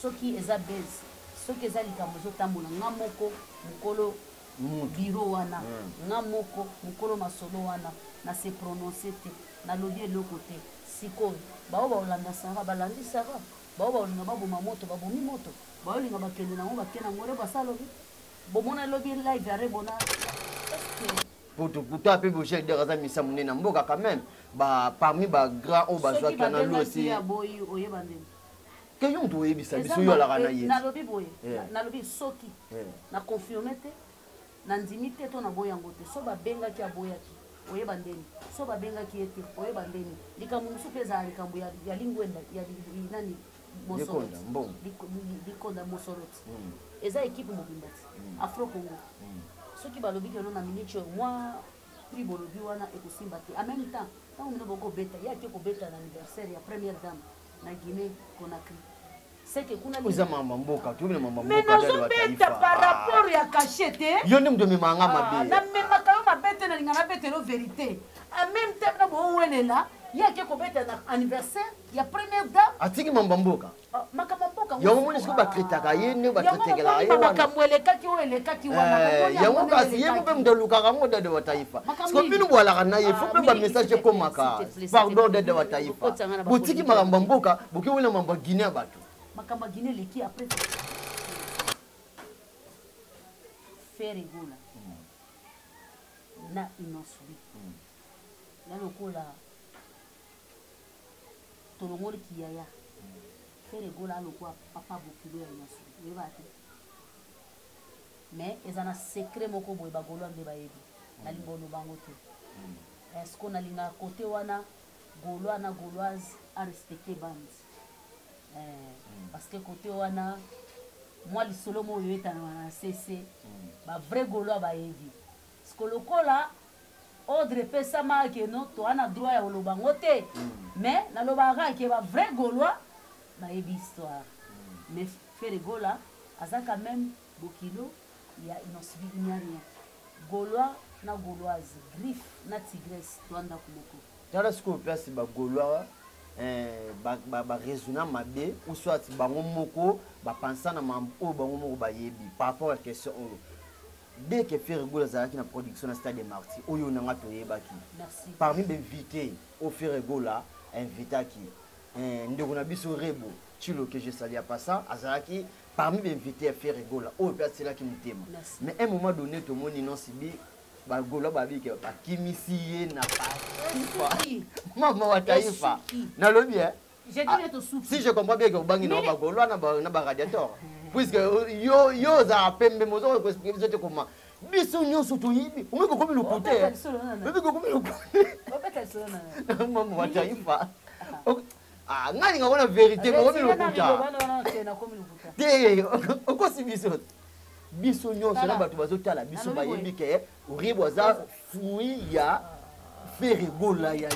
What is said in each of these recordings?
soki eza base soki eza likambo ezotambola nga moko mokolo biro wana nga moko mokolo masolo wana na se prononce te nalobi eloko te sikoyo bao baolanda sara balandi sara bao baolinga baboma moto babomi moto baolinga bakende nango bakende nango re basalobi bomona elobi live ya rebona pour toi pe boche de raza misa munena mboka quand même parmi ba grand au bazwa kana lo aussi boyi oyebandeni que yon to yebisa biso yo la kana ye nalobi boye nalobi soki na confirmer te na ndimi te to na boyango te so babengaki aboyaki oyebandeni so babengaki ete oyebandeni likambo mosusu mpe ezala likambo ya lingwenda ya nani likonda mosoroti eza ekipe mobimba ti afro congo soki balobi keno na minute oyo mwa prix bolobi wana ekosimba te en même temps ntango mino bokobeta ye ake kobeta na anniversaire ya première dame na Guinée Conakry seke kuna uza mama mboka tu na mama mboka mais nazobeta par rapport ya cachet te yo nde moto memanga mabe na memaka yo mabe te na linga na betelo vérité en même temps na bowelela ye ake kobeta na anniversaire ya première dame atiki mama mboka makambo mboka yango moni siko batretaka ye nde batretekela ye wana makambo elekaki oyo elekaki wana yango kasi ye mpe moto alukaka ngo dade wa taifa siko bino bwalaka na ye fo mpe bamessage ekomaka pardon dade wa taifa botiki makambo mboka boki wena mambo Guinée bato makambo Guinée leki après faire rigola na inosui na lokola tolongoli kiyaya faire rigola lokwa papa bokilo ya inosui yeba te mais ezana secret moko boye bagolo ande bayebi na lingono bango te est-ce qu'on a linga côté wana golo na gauloise a respecter bande parce que côté wana moi li solo mo yoeta na CC ba vrai golo ba yebi skolokola ordre pesa ma ke no to ana droit ya lobango te mais na lobanga ke ba vrai gaulois ba yebi histoire mais faire gola aza quand même bokilo ya inosbi rien gaulois na gauloise griffe na tigresse to anda kumoko tala siko place ba gaulois ba raisonner mabe ou soit bango moko ba penser na mambo bango moko ba yebi par rapport à question oyo dès que faire rigola zalaki na production na stade de Marty oyo nanga to yebaki parmi les invités au faire rigola invitaki ndeko na biso rebo chilo que je salue à passant azalaki parmi les invités à faire rigola oyo pe c'est là qui mutema mais à un moment donné tout monde non sibi ba gola ba biki ba kimisi ye na pa mama wa taifa na lobi si je comprends bien que bangi na ba gola na ba radiateur puisque yo za pembe mozo ko expliquer biso te comment biso nyonso to yibi umeko komi lokote umeko komi lokote mama wa taifa ngani ngabona vérité ko komi lokuta te okosi biso nyonso na bato bazotala biso bayebi ke oribo aza fruit ya faire rigola ya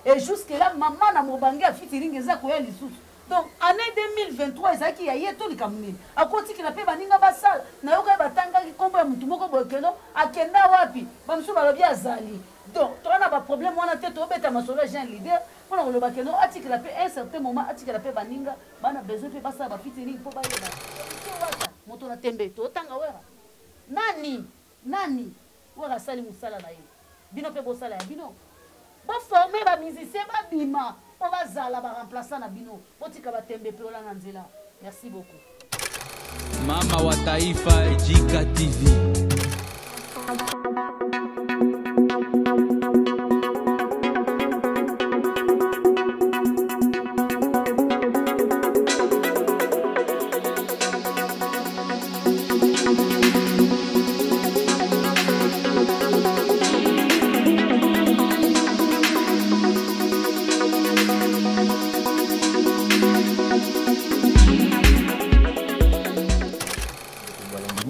et jusque là maman na mobange afitiringa eza koya lisusu donc année 2023 ezaki ya ye to likamuni akotikila pe baninga basala na yoka batangaki kombo ya mutu moko bokeno akenda wapi bamsu balobi azali donc tona ba problème wana te to beta masolo Jean leader pour le bakeno atikila pe un certain moment atikila pe baninga bana besoin pe basala ba fitiringa po bayeba moto na tembe to tanga wera nani wera sali musala na ye bino pe bosala ya bino ba former ba musicien ba bima on va zala ba remplaçant na bino botika ba tembe pe ola na nzela merci beaucoup mama wa taifa Jika TV.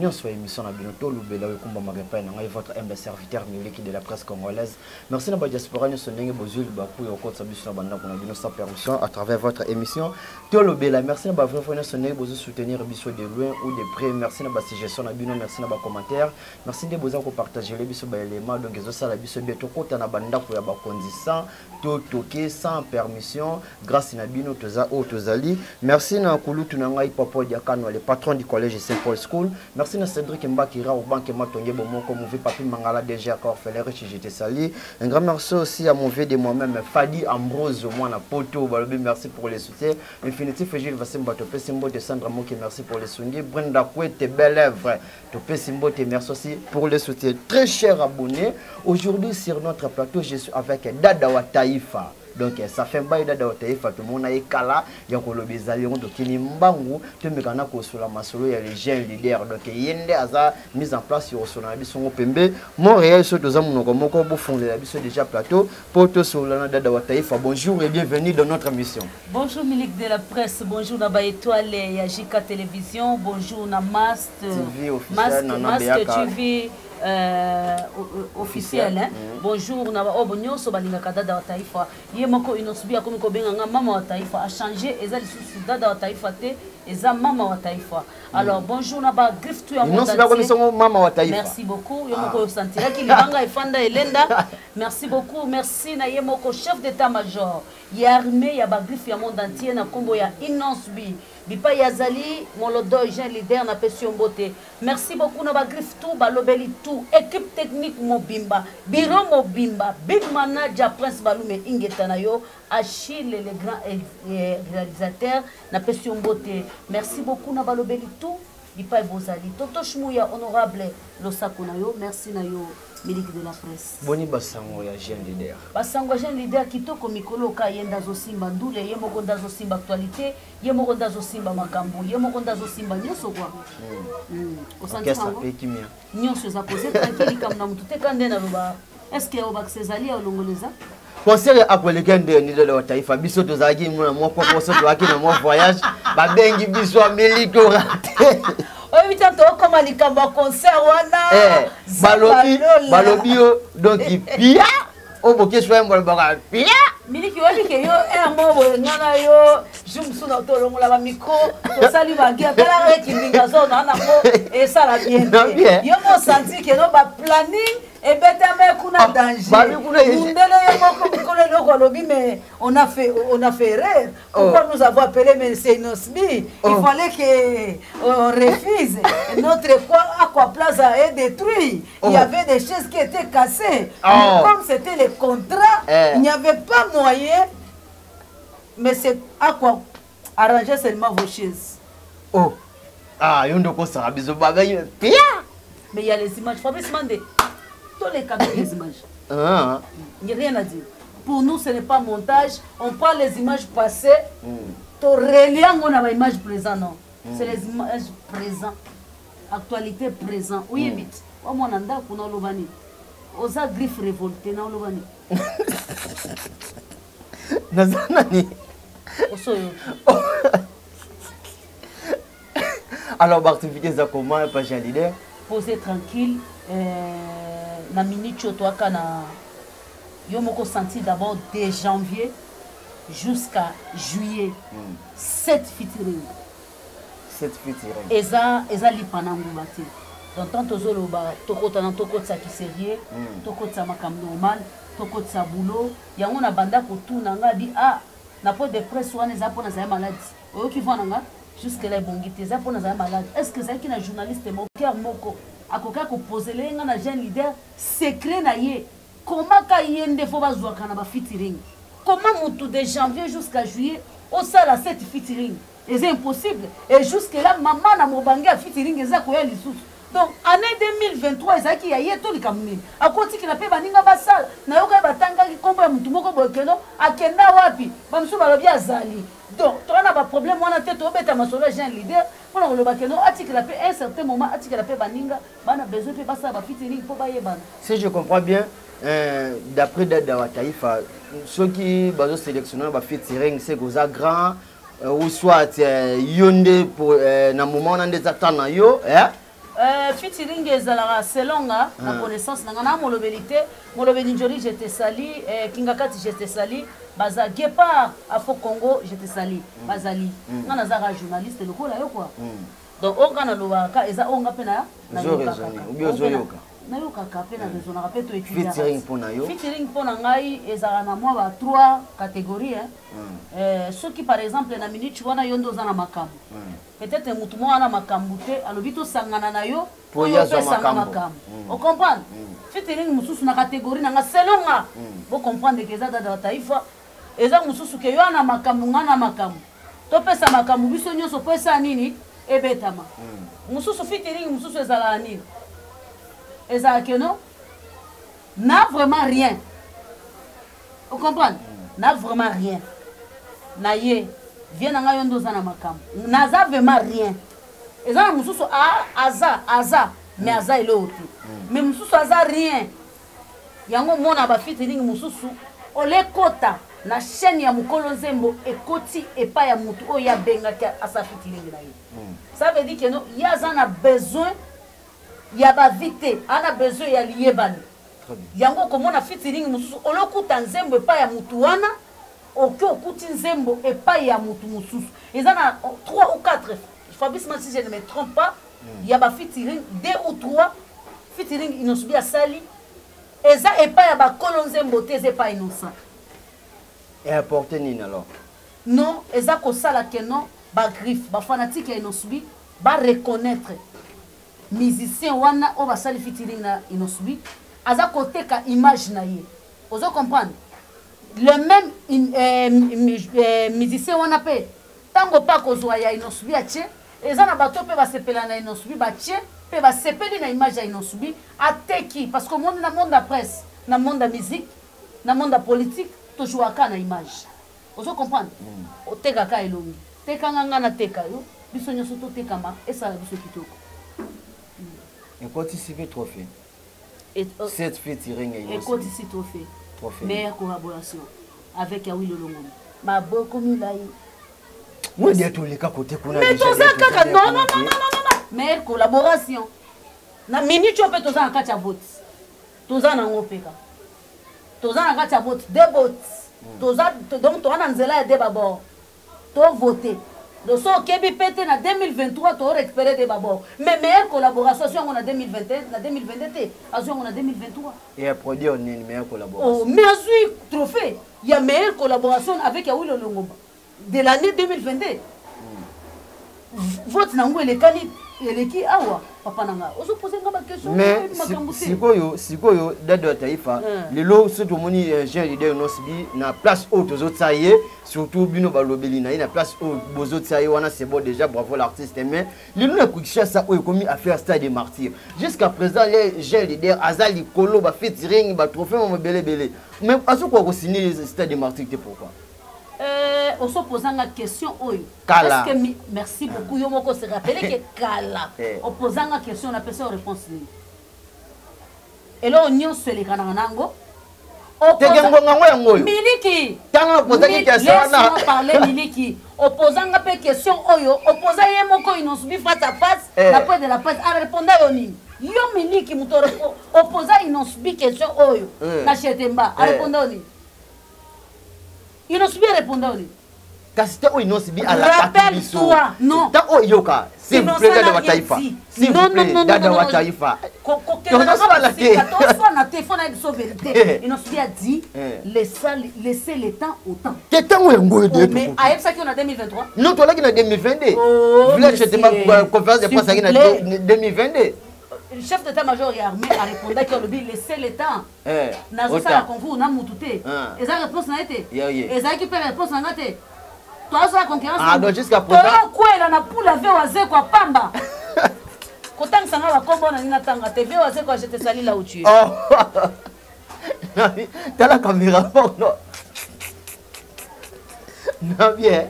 nous sur l'émission na binoto lubela wekumba marepa na ngai votre humble serviteur Miliki de la presse congolaise. Merci na ba diaspora nous sonenge bozul ba pour yoko sabiso na banda kuna bino sans permission à travers votre émission to lubela. Merci na ba vrai frère sonenge bozul soutenir biso de loin ou de près. Merci na ba suggestion na bino, merci na ba commentaire. Merci de boza ko partager les biso ba éléments donc ezo sala biso beto kota na banda ko ya ba kondisa to toke sans permission grâce na bino toza o tozali. Merci na kulutu na ngai papa Diakano le patron du collège Saint-Paul School. Merci à Cédric Mbakira au banque Matonye Bomoko, Mouvé Papi Mangala DG Accord Feller j'étais sali. Un grand merci aussi à mon vieux de moi-même Fadi Ambrose moi na poto Balobi merci pour les soutiens. Infinitif Gilles Vassimba Topé Simbo de Sandra Moki merci pour les soutiens. Brenda Kouete belle œuvre Topé Simbo te merci aussi pour les soutiens. Très chers abonnés, aujourd'hui sur notre plateau je suis avec Dada wa Taifa. Donc ça fait un bail Dada wa Taifa tout le monde a ekala ya kolobi zali on dokini mbangu te mekana ko sula masolo ya les jeunes leaders donc yende aza mise en place sur sona biso pembe Montréal so toza munoko moko bo fondé la biso déjà plateau poto solana Dada wa Taifa. Bonjour et bienvenue dans notre émission. Bonjour Milik de la presse, bonjour na ba étoile ya JK télévision, bonjour na Mast TV officiel na Mast TV officiel hein. Bonjour na ba obonyo so balinga Dada wa Taifa yemoko inosubia komi ko benga mama wa Taifa a changé eza lisusu Dada wa Taifa te eza mama wa Taifa. Alors bonjour na ba griffe tu ya monde mama wa Taifa. Merci beaucoup yemoko sentira ki libanga efanda elenda. Merci beaucoup, merci na yemoko chef d'état-major ya armée ya ba griffe ya monde entier na kombo ya Inosbi Bipa Yazali, Molodo, jeune leader na Pession Beauté. Merci beaucoup na ba griffe tout, ba lobeli tout, équipe technique Mobimba, bureau Mobimba, big manager Prince Balume Ingetanayo, Achille le grand réalisateur na Pession Beauté. Merci beaucoup na ba lobeli tout, Bipa Bozali. Toto Shmouya honorable Losakunayo, merci na yo. Milik de la presse. Boni basango ya jeune leader. Basango jeune leader kitoko mikolo ka yenda zo simba ndule yemoko ndazo simba actualité yemoko ndazo simba makambo yemoko ndazo simba nyoso kwa. Osanti sango. Nyoso za poser tranquille comme na mutute kande na loba. Est-ce que oba Césali a olongoleza? Conseil à Kolekende ni de la Taifa biso tozaki mo poso to akina mo voyage ba bengi biso Miliko raté. Oui, tant comme à l'Ikamba concert, Balobi, donc il pia, au bouquet soit un bon pia. Miliki wali ke yo un mot ngana yo jum suna to longo la micro to sali ba gia kala re kindinga zo na ko et ça la bien. Yo mo senti que no ba planning et betame kuna danger. Mundele yo moko mikolo loko lobi mais on a fait erreur. Pourquoi nous avons appelé mais c'est Inosbi? Il fallait que on refuse. Notre Aquaplaza est détruit. Il y avait des choses qui étaient cassées. Comme c'était le contrat, il n'y avait pas moyen, mais c'est à quoi arranger seulement vos chaises. Oh, ah, il y a mais il y a les images. Fabrice Mandé, tous les caméras, les images. Il n'y a rien à dire. Pour nous, ce n'est pas montage. On prend les images passées. Tu reliant on a l'image présente, non. C'est les images présentes. Actualité présente. Oui, vite. Au moins, on a un l'obani. Osa griffe révolté, non, l'obani. Alors, l'activité de comment est pas leader? Posez tranquille. Na minute toi kana yo moko senti d'abord dès janvier jusqu'à juillet 7 featuring. 7 featuring. Eza li panangu bati. Donc tant tozoloba tokota na tokota ki sérieux, tokota makam normal, tokota boulot, yango na banda ko tuna nga di na po de presse wana eza pona za malade. Oyo ki vona nga jusque là bongité eza pona za malade. Est-ce que ça ki na journaliste moko akoka ko poser les nga na jeune leader secret na ye comment ka yende fo bazwa kana ba featuring comment mutu de janvier jusqu'à juillet au sala 7 featuring c'est impossible et jusque là maman na mobange a featuring eza ko ya lisusu. Donc année 2023 eza ki ya ye to likamuni akoti ki na pe baninga basala na yoka batanga ki kombo ya mutu moko bokeno akenda wapi bamsu balobi azali. Donc tu as un problème on a tête au bêta masolo jeune leader pour le bakeno article la un certain moment article la pe baninga bana besoin pe basa ba featuring pour ba yebana. Si je comprends bien d'après Dada wa Taifa ceux qui bazo sélectionner ba featuring c'est que ça grand ou soit yonde pour na moment on a des attentes yo featuring ezalaka selonga na connaissance nanga na molobelité molobeli njori je te sali kingakati je te sali baza Guépard Afro Congo je te sali bazali nga nazaka journaliste lokola yo quoi donc onga na lobaka eza onga pe na yoka nayokaka mpe na raisonnaka mpe to featuring mpo na ngai ezalaka na mwa ba 3 catégorie soki par exemple na minute wana yo nde oza na makambo peut-être mutu moko wana makambo te alobi tosangana na yo oyo opesanga makambo ocomprendre featuring mosusu na catégorie nanga selonga bocomprendre ke eza dada wa taifa eza mosusu ke yo ana makambo nga na makambo topesa makambo biso nyonso po esa nini ebetama mosusu featuring mosusu ezalaka nini ezalaka non n'a vraiment rien vous comprenez n'a vraiment rien na ye vient na yo ndo za na makambo naza vraiment rien ezana mususu aza mais aza eloti mais mususu aza rien yango mona ba featuring mususu olekota na chaîne ya mukolo nzembo ekoti epa ya mutu oyo abengaki asa featuring na ye ça veut dire que non yaza na besoin ya ba vite ana besoin ya liyebani yango komona featuring mususu olokuta nzembo epa ya mutu wana oke okuti nzembo epai ya mutu mususu eza na 3 ou 4 Fabrice si je ne me trompe pas ya ba featuring 2 ou 3 featuring inosubi asali eza epai ya bakolo nzembo te eza epai innocent et apporter nini alors non eza kosala ke non bagriffe bafanatique ya inosubi bareconnaître musicien wana oyo basali featuring na inosubi aza koteka image na ye ozo comprendre le même musicien wana pe tango pa kozwa ya inosubi atie eza na bato pe basepela na inosubi batie pe basepeli na image ya inosubi ateki parce que monde na monde ya presse na monde ya musique na monde ya politique tojuaka na image ozo comprendre otekaka elongi tekanga nga na teka yo biso nyonso totekama esala biso kitoko ekoti sipe trophée cette featuring ekoti si trophée meilleure collaboration avec Yawi Lolongomi maboko milai moi dia toleka côté kuna mais toza kaka non meilleure collaboration na minute ope toza na kati ya vote toza na ngopeka toza na kati ya vote deux votes toza donc toza na nzela ya débat bord to voter donc so kebi pété na 2023 to récupérer des babord mais meilleure collaboration on a 2021 na 2022 on a 2023 et produit on une meilleure collaboration oh mais azui trophée il y a meilleure collaboration avec Yawi Lolongomba de l'année 2022 vote nango elekali eleki awa papa nanga ozo poser ngaba question mais sikoyo dada taifa lelo surtout moni Jean leader nosbi na place haute aux autres saillé surtout bino balobeli na ina place haute bozo saillé wana c'est bon déjà bravo l'artiste mais lelo na kuisha ça oyo komi affaire stade des martyrs jusqu'à présent les Jean leader azali kolo ba featuring ba trophée mo belé mais aso ko signer stade des martyrs pourquoi on se pose une question. Kala. Est-ce que merci beaucoup. Yo moko se rappeler que Kala. On pose une question, on appelle ça une réponse. Et là on y se les kanango. Miliki. Tant on pose une question là. Laisse-moi parler Miliki. Opposant une question oyo, opposant yé moko inosubi face à face, la pointe de la face à répondre yoni. Yo Miliki muto opposant inosubi question oyo. Na chetemba à répondre yoni. Inosubi répondre yoni. Kasite o inosubi à la rappelle-toi, non. Ta o yoka, s'il vous plaît dada wa taifa. S'il vous plaît dada wa taifa. Inosubi a dit laissez le temps au temps. Quel temps est ngoy de mais à ça qui on a 2023. Non, toi là qui en 2022. Vous là j'étais ma conférence de presse en 2022. Le chef d'état-major et armée a répondu que le laissez le temps. Nazo ça la concours na mututé. Et ça réponse na été. Et ça qui peut réponse na été. Toi ça la concurrence. Ah donc jusqu'à présent. Toi quoi il en a pour la veoise quoi pamba. Kotang sanga ba kombo na nina tanga te veoise quoi je te sali là où tu es. Oh. T'as la caméra non. Non bien.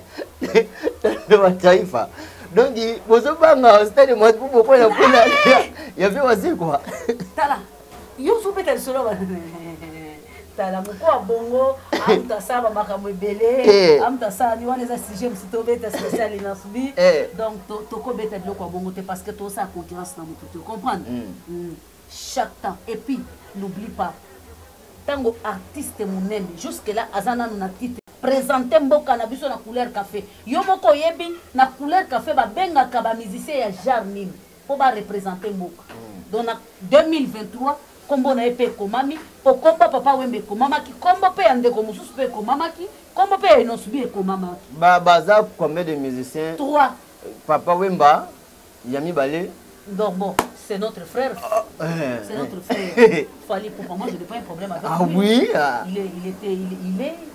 T'as la taifa. Donc vous avez stade moi pour pourquoi il y avait aussi quoi. Tala. Yo sous peut-être solo. tala moko a bongo amta saba makambo ebele amta sala ni wana eza sujet musi tobeta spécial inasubi donc tokobeta biloko ya bongo te parce que tosala concurrence na motu te comprendre chaque temps et puis n'oublie pas tango artiste monene jusque là aza nanu na titre présenter mboka na biso na couleur café yo moko oyebi na couleur café babengaka bamusicien ya genre nini mpo barepresente mboka donc na 2023 kombo na ye mpe ekomami po kombo papa wembe ekomamaki kombo mpe ya ndeko mosusu mpe ekomamaki kombo mpe ya inosubi ekomamaki baza combien de musiciens 3 papa wemba ya mibale donc bon c'est notre frère c'est notre frère Fally Ipupa moi je n'ai pas un problème avec lui oui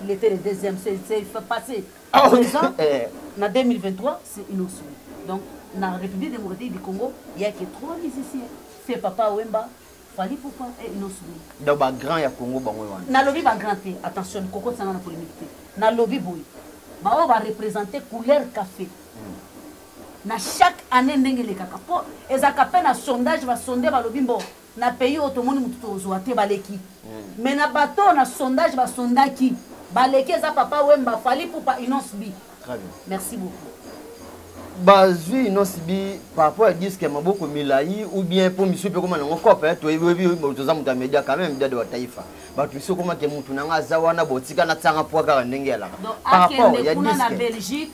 il était le deuxième c'est passé à présent na 2023 c'est inosubi donc na République démocratique du Congo il y a que 3 musiciens c'est papa wemba Fally Ipupa et inosubi donc ba grand ya Congo bango wana na lobby ba grand te attention koko tsanga na polémique te na lobby boy ba o va représenter couleur café na chaque année ndenge lekaka po ezaka pe na sondage ba sonde ba lobby mbo na pays otomoni mutu tozwa te baleki mais na bato na sondage ba sondaki baleki eza papa wemba Fally Ipupa inosubi très bien merci beaucoup bazwi inosubi par rapport à disque maboko milai ou bien pour monsieur pe koma na ngokopa to yebi toza muta media quand même media de Taifa ba tu biso koma ke mutu na ngaza wana botika na tsanga po kaka ndenge yala par rapport ya disque na Belgique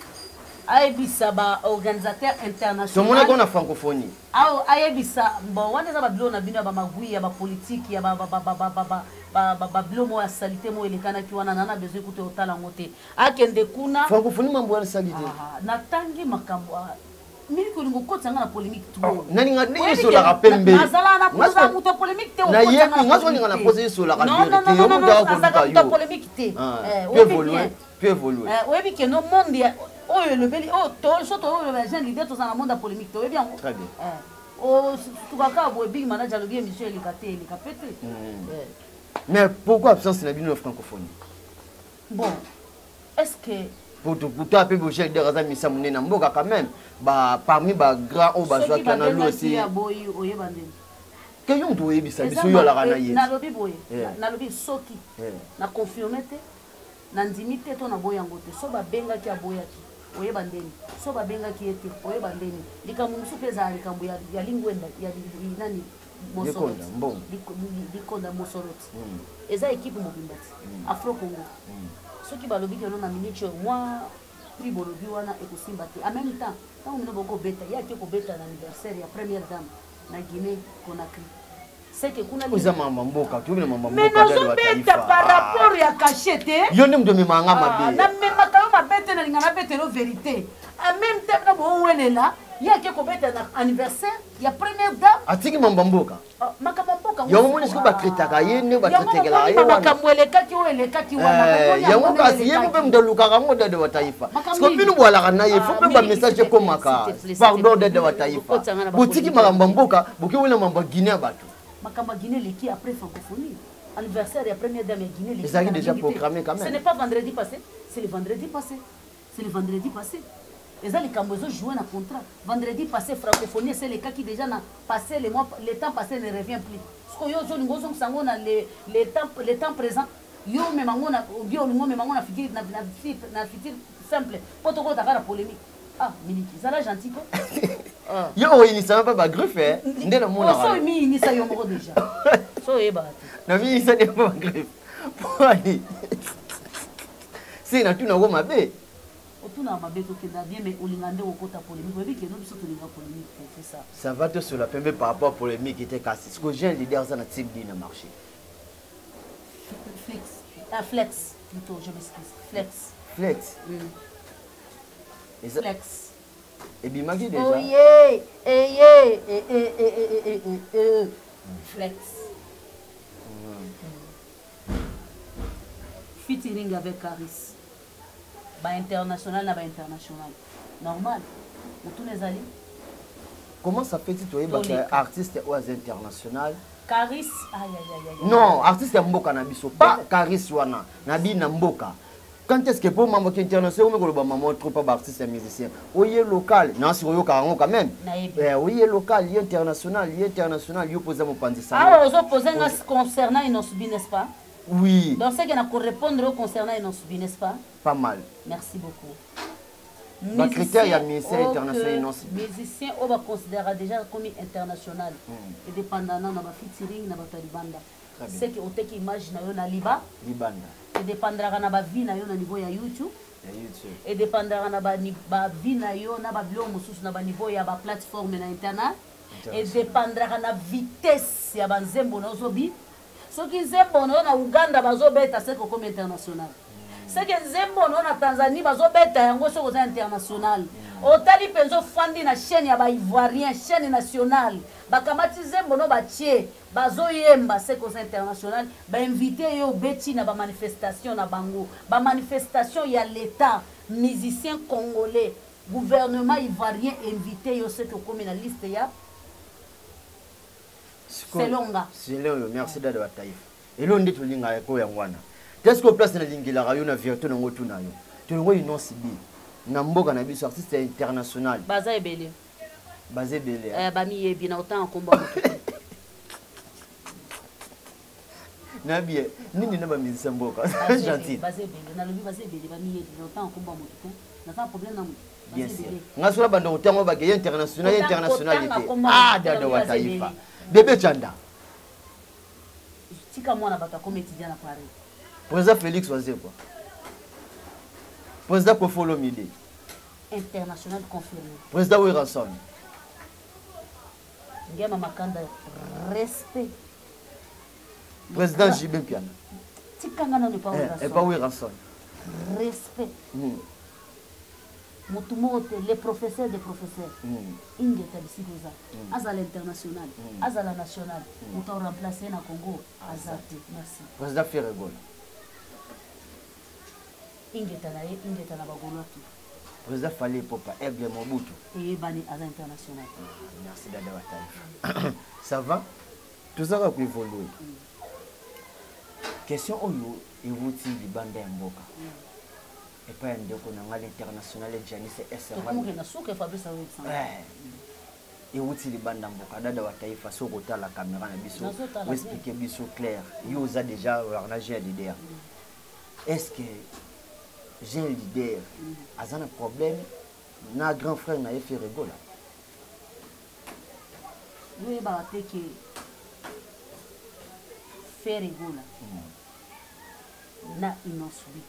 ayebisa ba organisateur international to mona ko na francophonie ayebisa bon wana za ba bilo na bino ba magui ya ba politique ya ba bilo mo ya salité mo elekana ki wana nana besoin kuto otala ngote akende kuna francophonie mambo ya salité na tangi makambo mimi ko lingo kotsanga na polémique tout nani ngadi so la rapembe nazala na poza muto polémique te na yebi ngaso linga na poser so la vérité yo muta polémique te peut évoluer oui que no monde oyo lebeli o to soto oyo ba jeune leader to za na monde polémique to bien très bien o tukaka bo big manager le bien monsieur le katé le kapete mais pourquoi absence na bino francophonie bon est-ce que pour toi pe bo jeune leader za misa munena mboka quand même ba parmi ba grand o ba zwa kana lo aussi ya boy oyebandeni que yo ndo yebisa biso yo la kana ye na lobi boy na lobi soki na confirmer te na ndimi te to na boyango te so ba benga ki aboyaki oyeba ndeni so ba benga ki ete oyeba ndeni likambo musu peza likambo ya lingwenda ya nani mosoroti likonda mosoroti eza équipe mobimbati Afro Congo soki balobi ke no na minute moi prix bolobi wana ekosimba te en même temps tango mino boko beta ya ke ko beta na anniversaire ya première dame na Guinée Conakry c'est que kuna uza mama mboka tu mama mboka mais non beta par rapport ya cachete yo ndem de manga mabe na même ka ma beta na ngana beta no vérité en même temps na bo welela ya ke ko beta na anniversaire ya première dame atiki mama mboka makama mboka yo mo nisiko ba kritaka yene ba tritekela yo makamweleka ki weleka ki wana yango kasi yebo pe mdeluka kango dede wa taifa siko binu bwala kana ye faut pe ba message ko maka pardon dede wa taifa butiki makamba mboka buki wena mamba Guinée batu makamba Guinée leki après francophonie anniversaire ya première dame ya Guinée leki ça qui déjà programmé quand même ce n'est pas vendredi passé c'est le vendredi passé et ça les Cambodgiens jouent un contrat vendredi passé francophonie c'est le cas qui déjà n'a passé les mois le temps passé ne revient plus parce que yo zo ngozo sango na le temps présent yo même ngona bio ngo même ngona fikiri na fikiri simple poto ko takara polémique ah miniki ça la gentil ko yo inisa pas ba greffe ndé na mona so mi inisa yo moko déjà so eba na mi inisa de ba greffe poi c'est na tu na go mabe otuna mabe to kenda bien mais olingande okota polémique webi ke no biso to linga polémique c'est ça ça va te sur la pembe par rapport à polémique était cassé ce que j'ai leader ça na type dit na marché flex plutôt je m'excuse flex flex et bimaki déjà oh yeah flex featuring avec Caris ba international na ba international normal tout les alliés comment ça fait si tu es artiste ou international Caris non artiste ya mboka na biso pas Caris wana na bi na mboka quand est-ce que pour mambo international on me ko maman trop pas artiste et musicien oye local non si oyo karango quand même oye local y international yo poser mon panzi ça ah ozo poser nga concernant Inosubi n'est-ce pas? Inosubi, Inosubi, Inosubi, Inosubi, Inosubi, Inosubi, Inosubi, Inosubi, Inosubi, Inosubi, Inosubi, Inosubi, Inosubi, Inosubi, Inosubi, Oui. Donc, c'est qu'on a répondre concernant une subi, n'est-ce pas? Pas mal. Merci beaucoup. Les critères, il y a ministère international. Musicien, on va considérer déjà comme international. Et dépendant de la featuring, de la Talibanda. C'est que tu image na Liba. Et dépendra na ba vie na yo na niveau ya YouTube. Et dépendra na ba vie na yo na ba bilo mususu na ba niveau ya ba plateforme na internet. Et dépendra na vitesse ya ba nzembo na ozobi. Soki nzembo na Uganda bazobeta c'est comme international. C'est que nzembo na Tanzanie bazobeta yango soko za international. Otali penzo fandi na chaîne ya ba ivoirien, chaîne nationale. Bakamati nzembo no batie bazoyemba c'est comme international. Ba invité yo beti na ba manifestation na bango. Ba manifestation ya l'état, musicien congolais, gouvernement ivoirien invité yo c'est comme na liste ya. C'est longa. C'est long, merci dada wa taifa. Elo ndi tulinga ko ya ngwana. Qu'est-ce que place na lingila rayo na vierto na ngotu na yo. Tulongo inosibi. Na mboka na biso artiste international. Baza ebele. Baza ebele. Ba mi yebi na autant combat. Na bien, nini na ba musicien mboka. Gentil. Baza ebele. Na lobi baza ebele ba mi yebi na autant combat moto. Na pas problème na bien sûr. Ngasura bando utango ba gay internationalité. Ah dada wa taifa. Bébé Chanda. Tika mwana bata comme étudiant à Paris. Président Félix Oazé quoi. Président Kofolo Mide. International confirmé. Président Wiranson. Ngema Makanda respect. Président Jibin Piana. Tika ngana ne pas Wiranson. Et pas Wiranson. Respect. Mutumote, les professeurs des professeurs. Inge Tabisigoza. Aza l'international. Aza la nationale. Mouta remplacé na Congo. Azate. Merci. Président Ferregol. Inge Tanaye, Inge Tanabagolaki. Président Fallé Popa, Aigle Mobutu. Et Bani Aza international. Merci Dada Watari. Ça va? Tout ça va évoluer. Question Oyo, et vous dit Libanda Mboka. Et pas un déco à l'international et Janice SR. Et où il bande en bocada de Wataïfa, so la caméra, ou expliquer biso clair. Il a déjà arrangé l'idée. Est-ce que j'ai l'idée? A un problème? Na grand frère n'a fait rigoler. Oui, bah, t'es que faire rigoler. Na inosubi.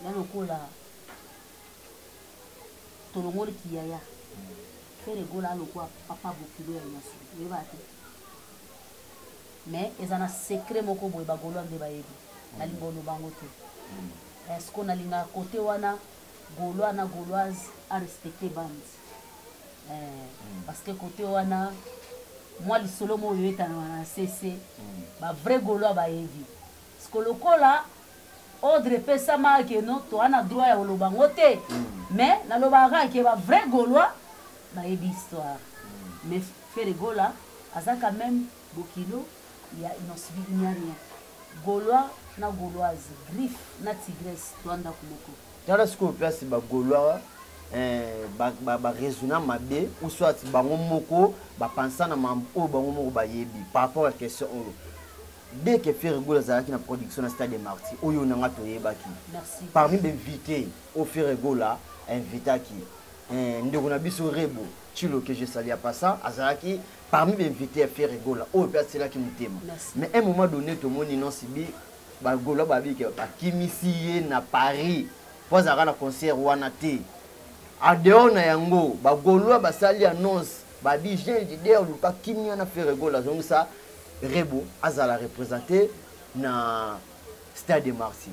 Là, le là, tout le monde qui y a, fait les là, le quoi, papa beaucoup de gens. Mais ils ont un secret, mon cobo, ils bagolo en débat. La ligne bangote. Est-ce qu'on a l'ina côté wana, goloana, goloise, à respecter bande. Parce que côté wana, moi, le solo mot est un CC, ma vrai golo ba evi. Parce que le là, Audrey Pesama que non, tu as droit à l'obangote. Mais la lobanga qui est vrai gaulois, na une histoire. Mais faire gola, ça quand même Bokilo, il y a une rien. Gaulois na gauloise, griffe na tigresse, tu as kumoko. Dans la scope place ba gaulois, ba raisonner mabe ou soit ba ngomoko, ba penser na mambo ba ngomoko ba yebi par rapport à la question. Dès que faire rigoler à la production de Stade Marty, Oyo Nanga Toyebaki. Parmi les invités, au faire rigoler, invité qui Ndegonabiso Rebo, Chilo que je salue à passant, Azaki, parmi les invités à faire rigoler, au c'est là qui me thème. Mais à un moment donné, tout le monde non sibi, Bagola Babi qui m'y na Paris, pour avoir un concert ou un athée. À dehors na yango, Bagolo Basali annonce, Babi j'ai l'idée ou pas qui m'y a fait rigoler, donc ça. Rebo azala représenté na Stade de Marcy.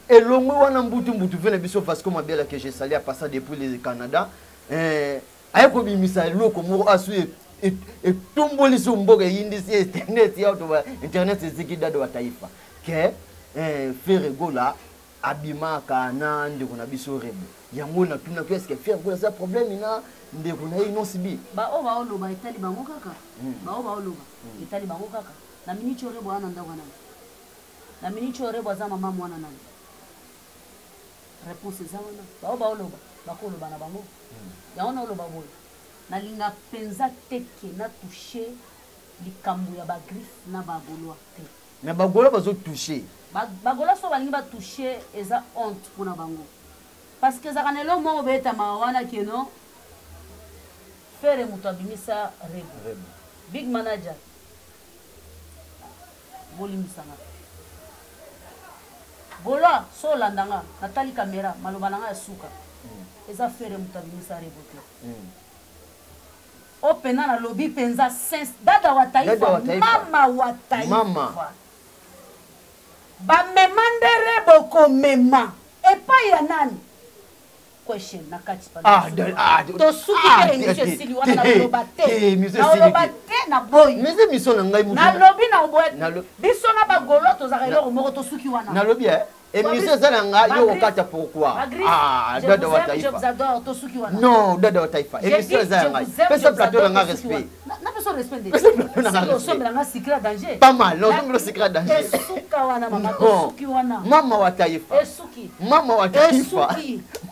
Et l'homme wana mbutu vena biso parce que ma belle que j'ai salé à passer depuis le Canada. Ayako bimisa loko mo asu et tomboli so mboga yindisi internet ya to internet ezikida do taifa. Que faire gola abima kana ndeko na biso Rebo. Yango na tuna est-ce que faire gola ça problème ina ndeko na ino sibi. Ba o ba oloba itali bango kaka. Ba o ba oloba itali bango kaka. Na minicho Rebo ana ndako nani. Na minicho Rebo za mama mwana nani. Réponse za wana. Ba o ba oloba ba ko oloba na bango. Ya ona oloba boy. Na linga penza teke na toucher likambo ya ba griffe na ba bolwa te. mais bagola bazo toucher bagola so balingi ba toucher eza honte pona bango parce que zakanelo mo beta mawana keno faire muto abimisa rebo big manager bolimisanga bola so landanga natali caméra maloba nanga ya suka eza faire muto abimisa rebo te opena na lobi penza sens dada wa taifa mama wa taifa bamemande rebo komema epai ya nani question na kati pa to suki ke emission sili wana na loba te na loba te na boy mais émission na ngai mutu na lobi na boy biso na bagolo to zaka eloko moko to suki wana na lobi émission ça na ngai yo okata pourquoi dada wa taifa je vous adore to suki wana non dada wa taifa émission ça na ngai pesa plateau na ngai respect na pesa respect de sombe na ngai secret danger pas mal non sombe secret danger suka wana mama to suki wana mama wa taifa suki mama wa taifa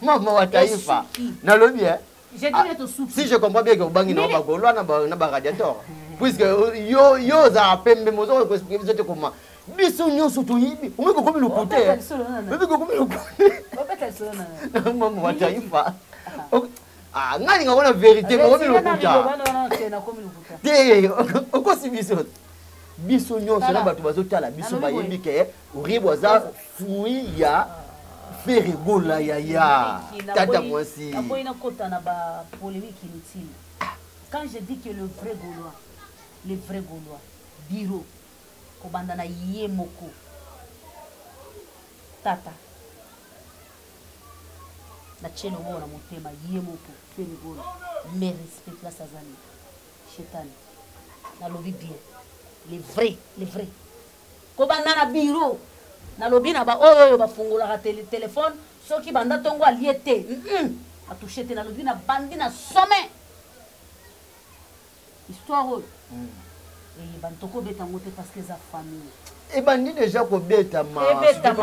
mama wa taifa na lobi j'ai dit to suki si je comprends bien que bangi na bagolo na ba radiateur puisque yo za pembe mozo ko expliquer biso te comment biso nyonso toyibi umeko komi lokote umeko komi lokote mama wa taifa ngani ngabona vérité komi lokuta te okosi biso nyonso na bato bazotala biso bayebi ke uribo aza fruit ya faire gola ya tata mwasi aboyina kota na ba polémique inutile quand je dis que le vrai Gaulois biro kobanda na ye moko tata na chelo mona motema ye moko faire gola mais respect la sazani chetani na lobi bien les vrais kobanda na biro na lobi na ba oyo bafungolaka téléphone soki banda tongo alie te atouche te na lobi na bandi na sommet histoire oyo bantoko beta ngote parce que za famille et bandi déjà ko beta ma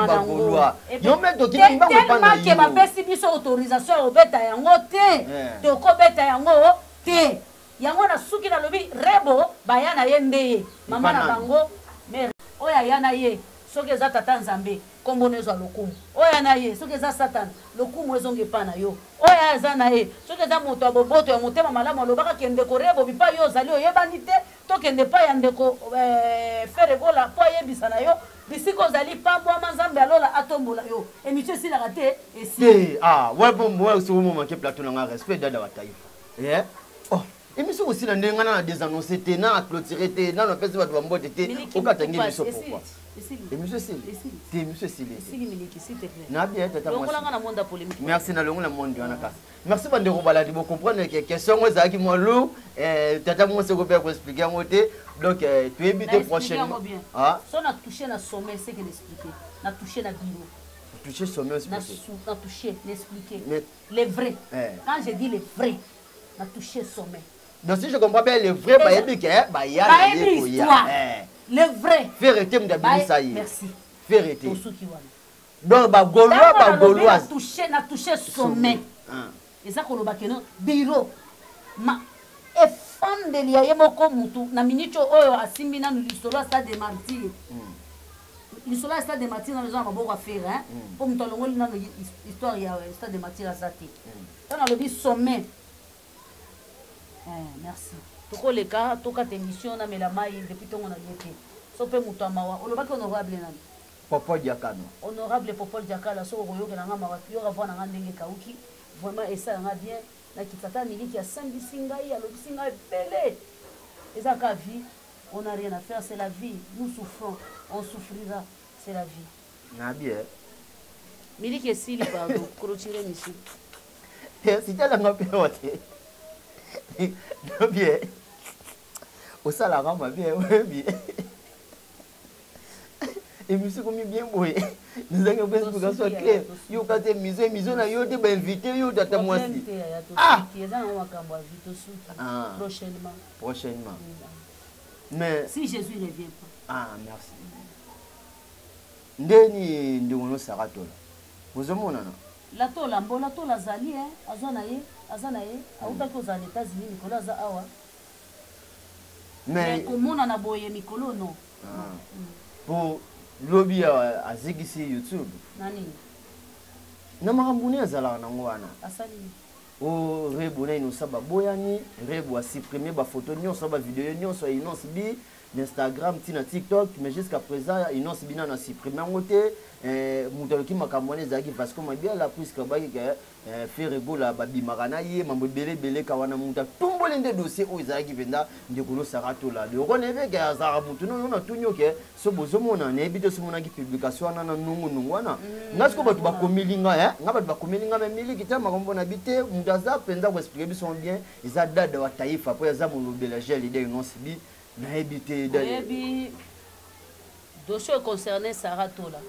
bagolwa yo meto ki mba ko pana yo ba pesi biso autorisation o beta yango te to ko beta yango te yango na suki na lobi rebo bayana yende mama na bango mais oya yana ye soki eza tata nzambe kombono ezwa lokumu oya na ye soki eza satana lokumu ezonge pa na yo oya eza na ye soki eza moto ya boboto ya motema malamu alobaka kende korebo bipa yo ozali oyebani te tokende pa ya ndeko fere gola po ayebisa na yo bisika ozali pambwama nzambe alola atombola yo émission esilaka te esi moi sokomomake plateau nanga respect dada wa taifa émission aussi na ndenge na désannoncé te na clôturé te na napesi bato bambote te okatangi biso pourquoi émission sili émission sili na bien tata moi merci na longo na monde wana kasi merci bandeko baladi bo comprendre que question ngo ezalaki moi lourd tata moi seko pe ko expliquer ngo te donc tu éviter prochainement so na toucher na sommet c'est que l'expliquer na toucher na biro toucher sommet na toucher l'expliquer les vrais quand je dis les vrais na toucher sommet. Donc si je comprends bien, les vrais, il y a les vrais. Vérité, merci. Vérité. Donc, Gaulois. Na touché sommet. Et ça, qu'on a bureau. Et femme de l'IA, moko mutu, na minute oyo asimbina nous l'histoire stade de martyrs. L'histoire stade de martyrs, nous avons beaucoup à faire, hein. Pour nous talonner dans l'histoire stade de martyrs à Zati. On a le dit sommet. Merci. Toko le cas, toka émission na melama depuis ton on a été. Sope mutamawa. On va honorable nani. Popol Diakano. Honorable Popol Diakala so royo ke nanga mawa yo ravona nga ndenge kauki. Vraiment et ça nga bien na kitata miliki ya sambi singai ya lobi singai belé. Eza ka vie, on n'a rien à faire, c'est la vie. Nous souffrons, on souffrira, c'est la vie. Na bien. Miliki esili pardon, clôturer monsieur. Si tu as la ngapé bien. Au salaire, ma bien, bien. Et monsieur, comme bien, oui. Nous avons une explication claire. Yo, quand tu es misé, na yo, tu es invité, yo, tu moi aussi. Prochainement. Mais. Si Jésus ne vient pas. Merci. Ndeni, ndongo saratola. Vous avez mon nom? La tola, la tola zali, azanaye, autaki aux États-Unis, Nicolas Awa. Mais comment on a boyé Nicolo, non. pour lobby à zigisi YouTube nani na marambuni azala na ngwana asali o rebo na inosa baboyani rebo a supprimer ba photo nyonso ba vidéo nyonso inonsi bi Instagram tina TikTok mais jusqu'à présent inonsi bina na supprimer ngote muto ki makamone zaki parce que ma bien la puisque ba ke faire gola babimaka na ye mambo belé kawana muta tumbole nde dossier o zaki venda ndekolo sarato la de koneve ke azara mutu no na tunyo ke so bozomona na ebito so mona ki publication na nungu wana ngasko batu bakomilinga nga batu bakomilinga me miliki ta makombo na bite mudaza penza ko expliquer biso bien eza dada wa taifa po eza molobela gel ide non sibi na ebite ebi dossier concerné sarato la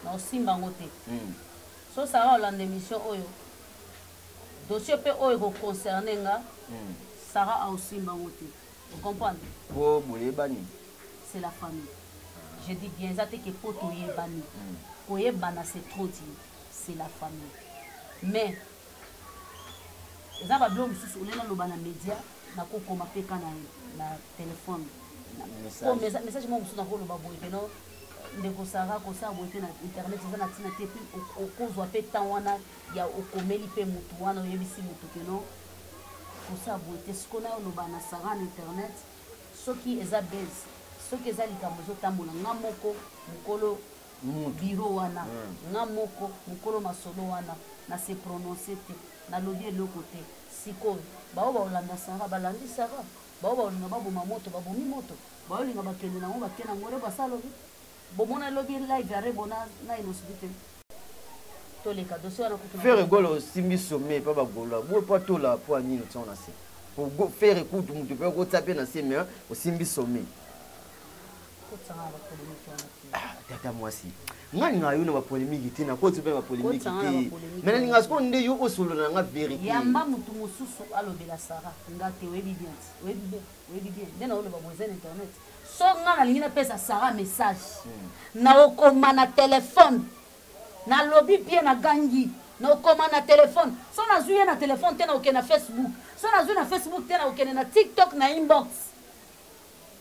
na osimba ngote so Sarah Hollande émission oyo dossier pe oyo ko concerner nga Sarah a aussi mbangote vous comprenez po boyebani c'est la famille je dis bien ça que poto yebani ko yebana c'est trop dit c'est la famille mais ça va blom sous olena lo bana média na ko koma peka na téléphone message mo sous na ko lo baboy no ndeko Sarah ko sa boite na internet za na tina te puis okozwa pe temps wana ya okomeli pe mutu wana yebisi mutu keno ko sa boite skona no bana Sarah na internet soki eza base soki eza likambo zo tambola ngamoko mukolo biro wana ngamoko mukolo masolo wana na se prononcer te na lobie loko te sikoyo bao ba olanda Sarah balandi Sarah bao ba olinga baboma moto babomi moto bao linga bakende nango bakena ngore basalobi bomona lobby live ya rebona na inosibite to les cadeaux sur la coupe faire golo simbi sommet pas bagolo bo pas to la po ani no na se pour faire écoute mutu pe ko taper na se mais au simbi sommet ko tsanga ba polémique tata mwasi ngani ngayo na ba polémique tina ko tse ba polémique ti mais ni ngasko nde yo osolo na nga vérité yamba mutu mususu alobela Sarah ngate webi bien ndena olo ba bozen internet so nga na lingina pesa Sarah message na okoma na téléphone na lobby bien na gangi na okoma na téléphone so na zuye na téléphone tena oke na Facebook so na zuye na Facebook tena oke na TikTok na inbox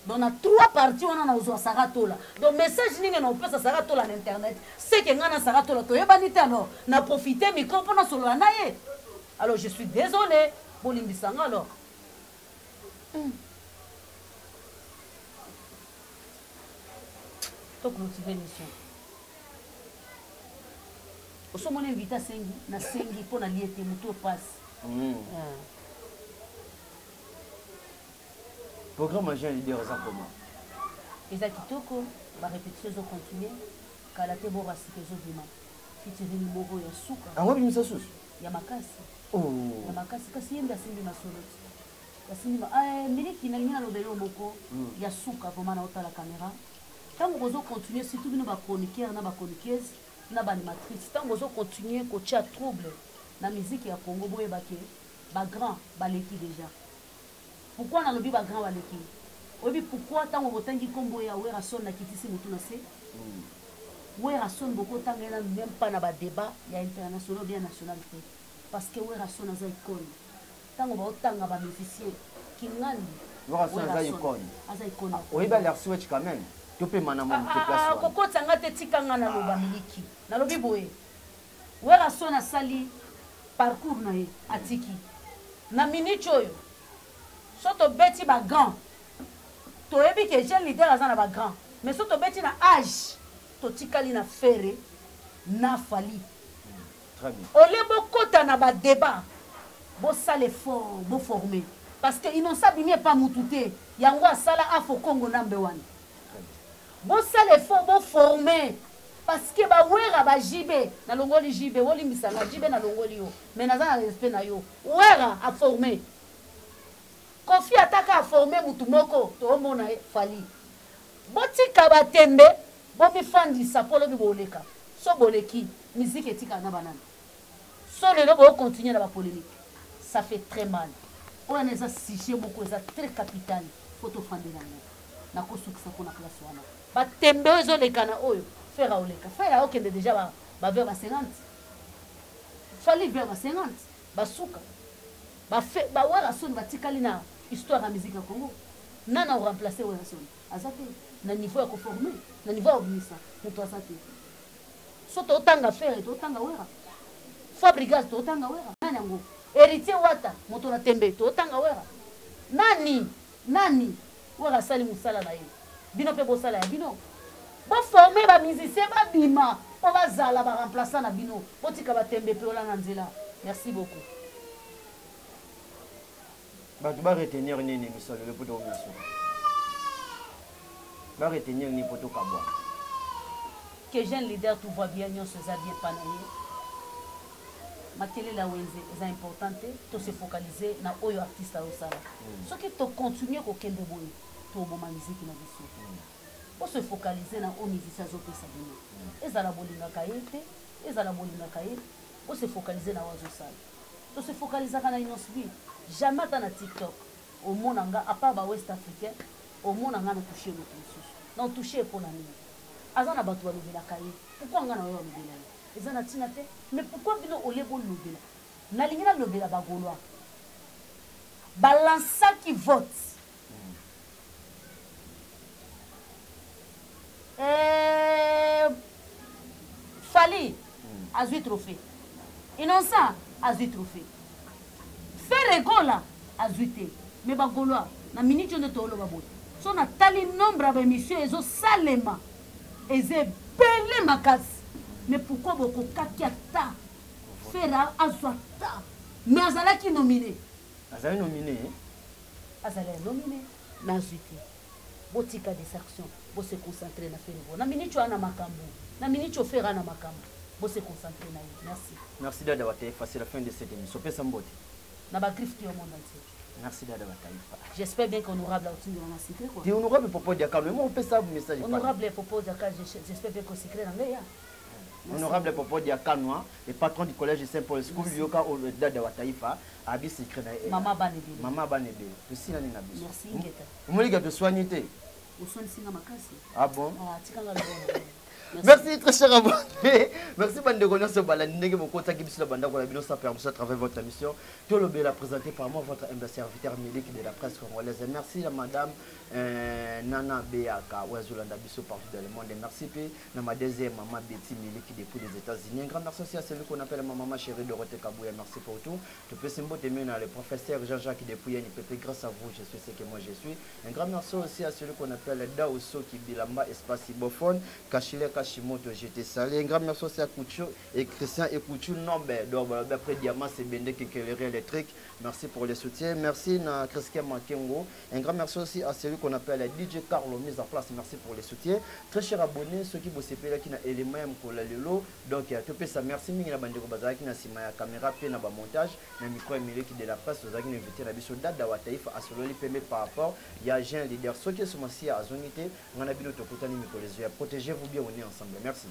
donc na trois parties on a ozwa Sarah tola donc message ninga na opesa Sarah tola na internet c'est que nga na Sarah tola to yebani te alors na profiter micro pour na solo na ye alors je suis désolé bolimbisanga alors to clôturer l'émission. Au sommet invité à Sengi, na Sengi pour na liété muto passe. Programme agent leader ça comment? Eza kitoko ba répétition zo continuer kala te bo basike zo dima. Fitiri numéro ya suka. Ah oui, ça sous. Ya makasi. Oh. Ya makasi kasi yenda simbi na solo. Kasi miliki na ngina lobelo moko ya suka vraiment na otala caméra. Tant que vous continuez, surtout nous va chroniqueur, na ba chroniqueuse, na ba animatrice, tant que vous continuez ko tia trouble na musique ya Congo boye baké, ba grand ba leki déjà. Pourquoi na lobi ba grand ba leki? Obi pourquoi tant que vous tangi kombo ya wera son na kitisi mutu na se? Wera son boko tangela même pas na ba débat ya international bien national te. Parce que wera son na za icône. Tant que vous tanga ba musicien kingani. Wera son na za icône. Aza icône. Oui ba l'air switch quand même. Topé manama mutepasi. Koko tsanga te tikanga na loba miliki. Na lobi boye. Wera so na sali parcours na ye atiki. Na minute oyo. Soto beti ba grand. To ebi ke jeune leader azana ba grand. Mais soto beti na âge. To tikali na fere na fali. Très bien. Ole bo kota na ba débat. Bo sale fort, bo former. Parce que innocent bimie pas mutute. Yango asala afo Congo number 1. Bon ça les faut bon former parce que ba wera ba jibe na longoli jibe woli misanga jibe na longoli yo mais na za respect na yo wera a former Kofi ataka a former mutu moko to mona fali boti ka tembe bo mi fandi sapolo bi boleka so boleki musique etika na banana so le lobo continuer na ba polémique ça fait très mal on a ça sujet beaucoup ça très capital faut to fandi na ko sukisa ko na place wana ba tembe ozo lekana oyo fera oleka fera okende déjà ba vers 50 fali vers 50 ba suka ba fe ba wera son ba tikali na histoire ya musique ya Congo nana o remplacer wera son azate na niveau ya koforme na niveau ya obimisa moto aza te so totanga fere totanga wera fabrigage totanga wera nani yango héritier wata moto na tembe totanga wera nani wera asali mosala na ye bino mpe bosala ya bino boforme bamusicien babima mpo bazala baremplaçant na bino botika batembe mpe ola na nzela merci beaucoup bato baretenir nini émission lelo mpo tokomia suka baretenir nini mpo tokabwa que jeune leader tout va bien nyonso eza bien pana ye makelela wenze eza important te to se focaliser na oyo artiste ayosala soki tocontinue kokende boye toboma miziki na biso po se focaliser na oyo musicien azopesa bino ezala bolingaka ye te ezala bolingaka ye po se focaliser na oyo azosala to se focalisaka na inosbi jamais ata na tiktok omona nga apart bawest africain omona nga na touche moto mosusu na otouche mpo na nini aza na bato balobelaka ye pourkui nga na oyo balobela ye eza na ntina te mais pourkui bino olie bolobela nalingi nalobela bagolwa balansaki vote Fali azwi trophée innocent azwi trophée Ferregola azwi te mais bagolwa na minute nde tooloba boye so natali nombre ya baémission ezosalema eza ebele makasi mais pourquoi bokokaki ata fera azwa ta mais azalaki nominé azali nominé mais azwi te botika des actions bose concentré na Ferregola na minute wana makambo na minute ofera na makambo bose concentré na ye merci dada Wataifa, c'est la fin de cette émission pesa mbote na bagriffe qui au monde entier. Merci dada Wataifa. J'espère bien qu'honorable a aussi dans la cité quoi. Dis honorable Popo Diaka, mais moi on peut ça message. Honorable Popo Diaka, j'espère bien qu'on s'écrit dans les honorable Popo Diaka Noa, le patron du collège de Saint-Paul School Yoka au dada Wataifa, a bien s'écrit dans Maman Banebe. Maman Banebe. Aussi na nina biso. Merci Ngeta. Vous me de soigner. Au soin de singa makasi. Ah bon? Ah, tikanga le Merci très cher abonné. Merci bande de connaissances balandingue mon compte qui bisla banda ko la bino sans permission à travers votre émission. Tout le bien présenté par moi votre humble serviteur Milik de la presse congolaise. Merci à madame Nana Beaka Ouazulanda biso partout dans le monde. Merci puis à ma deuxième maman Betty Milik depuis les États-Unis. Un grand merci aussi à celui qu'on appelle maman chérie Dorothée Kabouya. Merci pour tout. Tu peux symboliser le professeur Jean-Jacques Depuy Nipépé. Grâce à vous, je suis ce que moi je suis. Un grand merci aussi à celui qu'on appelle Daoso Kibilamba Espace Ibofone. Kachile Kashimoto, j'étais salé. Un grand merci aussi à Koucho et Christian et Koucho Nombe. D'après Diamant, c'est Bende qui éclairait électrique. Merci pour le soutien. Merci à Christian Makengo. Un grand merci aussi à celui qu'on appelle DJ Carlo, mise en place. Merci pour le soutien. Très chers abonnés, ceux qui vous s'appellent qui n'a élément pour la lelo. Donc, il y a tout ça. Merci. Mingi la bande de Bazar qui n'a sima ya caméra, puis n'a pas montage. N'a micro et qui de la presse. Vous avez invité la biso date d'Awataïfa à celui qui permet par rapport. Il y a un leader. Ceux qui sont ici à Zonité, on a bien autour de micro les yeux. Protégez-vous bien, on est ensemble. Merci.